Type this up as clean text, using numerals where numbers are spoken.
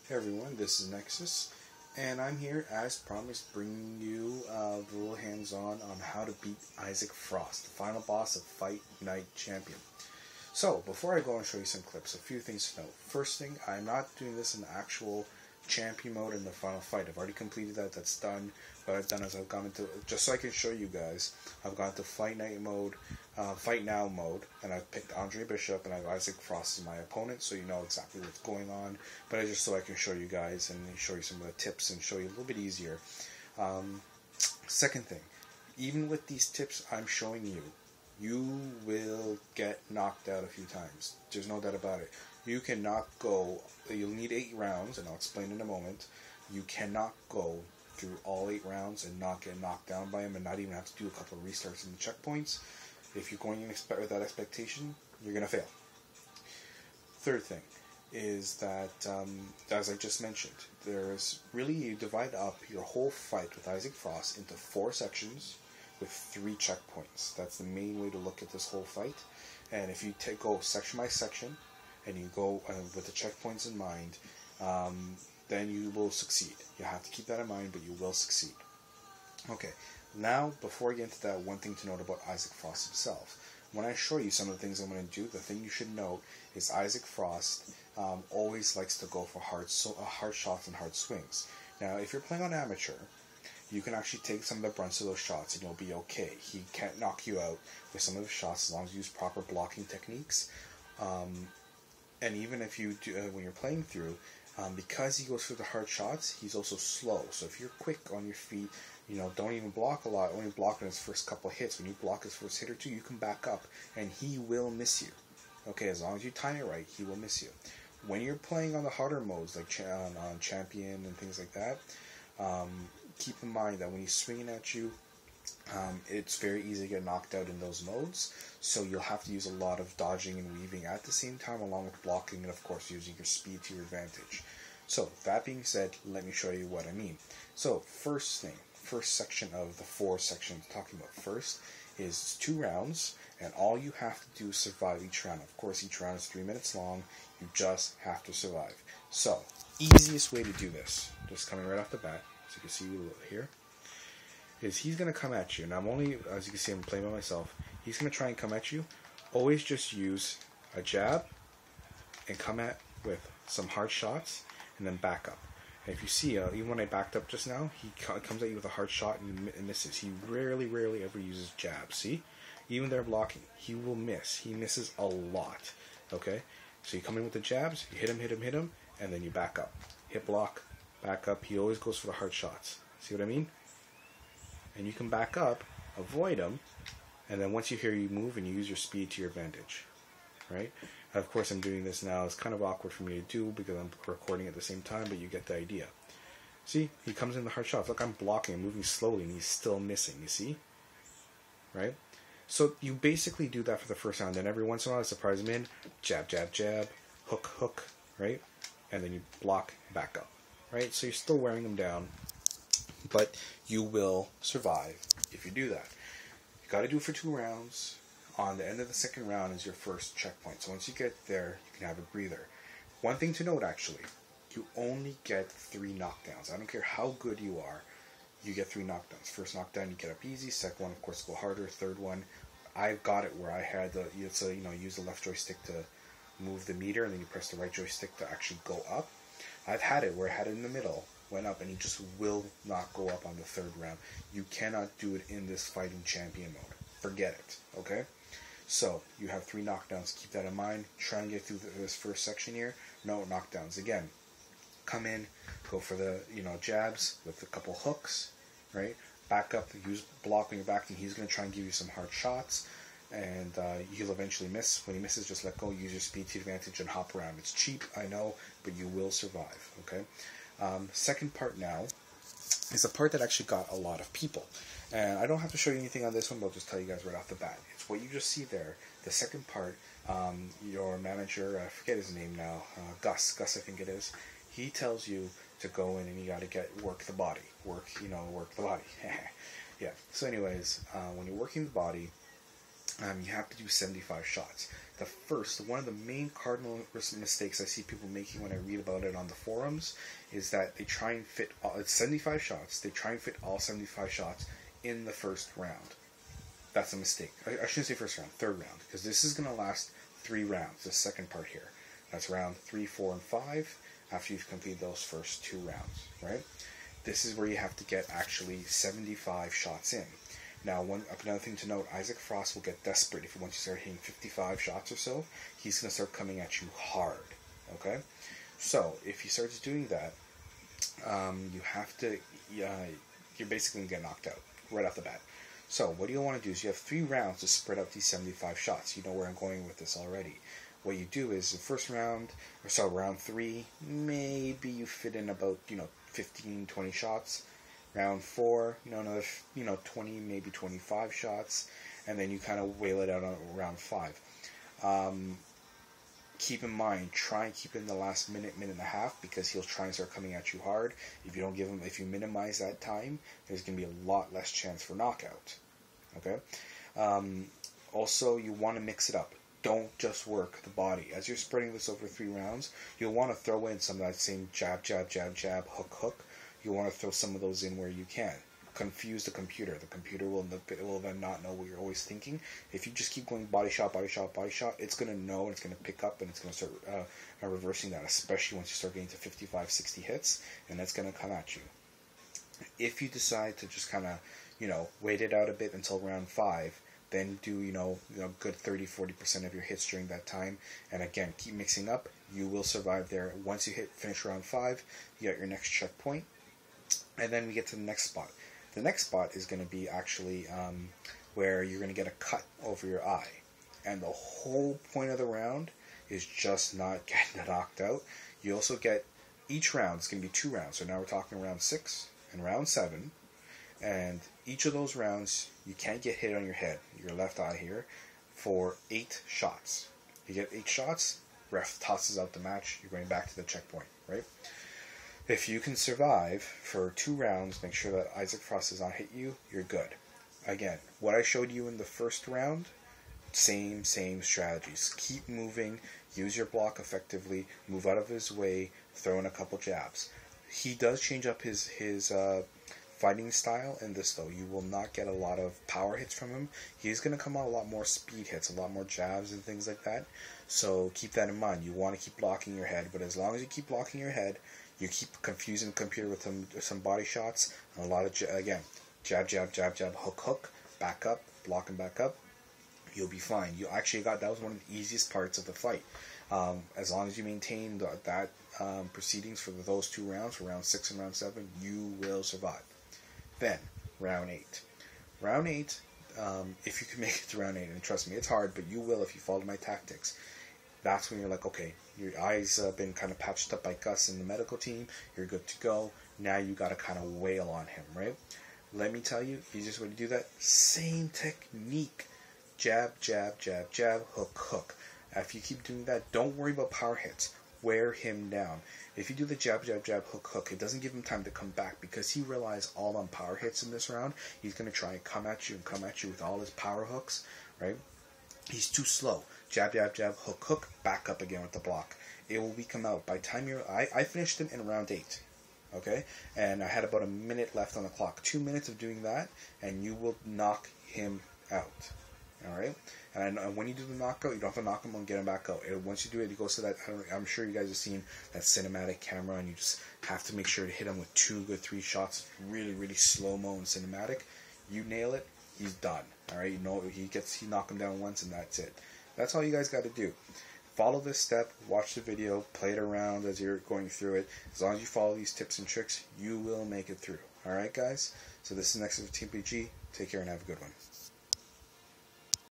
Hey everyone, this is Nexus, and I'm here as promised bringing you the little hands-on on how to beat Issac Frost, the final boss of Fight Night Champion. So, before I go and show you some clips, a few things to note. First thing, I'm not doing this in actual champion mode in the final fight. I've already completed that, that's done. What I've done is I've gone into, just so I can show you guys, I've gone to Fight Night mode, Fight Now mode, and I've picked Andre Bishop and I have Issac Frost as my opponent, so you know exactly what's going on. But it's just so I can show you guys and show you some of the tips and show you a little bit easier. Second thing, even with these tips I'm showing you, you will get knocked out a few times. There's no doubt about it. You cannot go, you'll need 8 rounds, and I'll explain in a moment. You cannot go through all 8 rounds and not get knocked down by him and not even have to do a couple of restarts in the checkpoints. If you're going in with that expectation, you're going to fail. Third thing is that, as I just mentioned, there's really, you divide up your whole fight with Issac Frost into 4 sections with 3 checkpoints. That's the main way to look at this whole fight. And if you go section by section and you go with the checkpoints in mind, then you will succeed. You have to keep that in mind, but you will succeed. Okay, now before I get into that, one thing to note about Issac Frost himself. When I show you some of the things I'm going to do, the thing you should note is Issac Frost always likes to go for hard shots and hard swings. Now, if you're playing on amateur, you can actually take some of the brunts of those shots and you'll be okay. He can't knock you out with some of his shots as long as you use proper blocking techniques. And even if you do, when you're playing through, because he goes for the hard shots, he's also slow. So if you're quick on your feet, you know, don't even block a lot, only block in his first couple of hits. When you block his first hit or two, you can back up and he will miss you. Okay, as long as you time it right, he will miss you. When you're playing on the harder modes, like on Champion and things like that, keep in mind that when he's swinging at you, it's very easy to get knocked out in those modes, so you'll have to use a lot of dodging and weaving at the same time, along with blocking and of course using your speed to your advantage. So that being said, let me show you what I mean. So first section of the 4 sections I'm talking about first is 2 rounds, and all you have to do is survive each round. Of course, each round is 3 minutes long. You just have to survive. So easiest way to do this, just coming right off the bat, as you can see here, is he's going to come at you. Now I'm only, as you can see, I'm playing by myself. He's going to try and come at you. Always just use a jab and come at with some hard shots and then back up. And if you see, even when I backed up just now, he comes at you with a hard shot and misses. He rarely ever uses jabs. See? Even there blocking, he will miss. He misses a lot. Okay? So you come in with the jabs, you hit him, and then you back up. Hit block, back up. He always goes for the hard shots. See what I mean? And you can back up, avoid him, and then once you hear you move and you use your speed to your advantage, right? Of course, I'm doing this now. It's kind of awkward for me to do because I'm recording at the same time, but you get the idea. See, he comes in the hard shots. Look, I'm blocking, I'm moving slowly, and he's still missing, you see? Right? So you basically do that for the first round, then every once in a while, surprise him in, jab, jab, jab, hook, hook, right? And then you block, back up, right? So you're still wearing him down, but you will survive if you do that. You got to do it for 2 rounds. On the end of the second round is your first checkpoint. So once you get there, you can have a breather. One thing to note, actually, you only get 3 knockdowns. I don't care how good you are, you get 3 knockdowns. First knockdown, you get up easy. Second one, of course, go harder. Third one, I've got it where I had the, so you know, use the left joystick to move the meter, and then you press the right joystick to actually go up. I've had it where I had it in the middle, went up, and he just will not go up on the 3rd round. You cannot do it in this fighting champion mode. Forget it, okay? So, you have 3 knockdowns. Keep that in mind. Try and get through this first section here. No knockdowns. Again, come in, go for the, you know, jabs with a couple hooks, right? Back up, use block when you're backing. He's going to try and give you some hard shots, and he'll eventually miss. When he misses, just let go, use your speed to advantage, and hop around. It's cheap, I know, but you will survive, okay? Second part now is a part that actually got a lot of people. And I don't have to show you anything on this one, but I'll just tell you guys right off the bat. It's what you just see there. The second part, your manager, I forget his name now, Gus I think it is, he tells you to go in and you got to work the body. Work the body. Yeah. So anyways, when you're working the body, you have to do 75 shots. one of the main cardinal mistakes I see people making when I read about it on the forums is that they try and fit it's 75 shots. They try and fit all 75 shots in the first round. That's a mistake. I shouldn't say first round, third round, because this is going to last 3 rounds, the second part here. That's round 3, 4, and 5 after you've completed those first 2 rounds, right? This is where you have to get actually 75 shots in. Now, another thing to note, Issac Frost will get desperate if once you start hitting 55 shots or so, he's going to start coming at you hard, okay? So, if he starts doing that, you have to, you're basically going to get knocked out right off the bat. So, what you want to do is you have 3 rounds to spread out these 75 shots. You know where I'm going with this already. What you do is the first round, or so round 3, maybe you fit in about, 15, 20 shots. Round 4, another, 20, maybe 25 shots, and then you kind of whale it out on round 5. Keep in mind, try and keep it in the last minute and a half, because he'll try and start coming at you hard. If you minimize that time, there's going to be a lot less chance for knockout. Okay. Also, you want to mix it up. Don't just work the body. As you're spreading this over 3 rounds, you'll want to throw in some of that same jab, jab, jab, jab, hook, hook. You want to throw some of those in where you can. Confuse the computer. The computer will then not know what you're always thinking. If you just keep going body shot, body shot, body shot, it's going to know, and it's going to pick up, and it's going to start reversing that, especially once you start getting to 55, 60 hits, and that's going to come at you. If you decide to just kind of, wait it out a bit until round 5, then do, good 30, 40% of your hits during that time. And again, keep mixing up. You will survive there. Once you finish round 5, you got your next checkpoint. And then we get to the next spot. The next spot is going to be actually where you're going to get a cut over your eye. And the whole point of the round is just not getting knocked out. You also get, each round is going to be 2 rounds. So now we're talking round 6 and round 7. And each of those rounds, you can't get hit on your head, your left eye here, for 8 shots. You get 8 shots, ref tosses out the match, you're going back to the checkpoint, right? If you can survive for 2 rounds, make sure that Issac Frost does not hit you, you're good. Again, what I showed you in the first round, same strategies. Keep moving, use your block effectively, move out of his way, throw in a couple jabs. He does change up his fighting style in this, though. You will not get a lot of power hits from him. He's going to come out a lot more speed hits, a lot more jabs and things like that. So keep that in mind. You want to keep blocking your head, but as long as you keep blocking your head, you keep confusing the computer with some body shots, and a lot of, again, jab, jab, jab, jab, hook, hook, back up, block and back up, you'll be fine. You actually that was one of the easiest parts of the fight. As long as you maintain that proceedings for those 2 rounds, for round 6 and round 7, you will survive. Then, round 8. Round 8, if you can make it to round 8, and trust me, it's hard, but you will if you follow my tactics. That's when you're like, okay, your eyes have been kind of patched up by Gus and the medical team, you're good to go, now you got to kind of wail on him, right? Let me tell you, easiest way to do that, same technique. Jab, jab, jab, jab, hook, hook. If you keep doing that, don't worry about power hits. Wear him down. If you do the jab, jab, jab, hook, hook, it doesn't give him time to come back, because he relies all on power hits in this round. He's going to try and come at you with all his power hooks, right? He's too slow. Jab, jab, jab, hook, hook, back up again with the block. It will come out. By the time I finished him in round 8, okay? And I had about a minute left on the clock. 2 minutes of doing that, and you will knock him out. Alright? And when you do the knockout, you don't have to knock him and get him back out. Once you do it, he goes to that, I'm sure you guys have seen that cinematic camera, and you just have to make sure to hit him with 2 good 3 shots, really, really slow-mo and cinematic. You nail it, he's done. Alright? You know, you knock him down once, and that's it. That's all you guys got to do. Follow this step, watch the video, play it around as you're going through it. As long as you follow these tips and tricks, you will make it through. Alright, guys? So this is Next of Team PG. Take care and have a good one.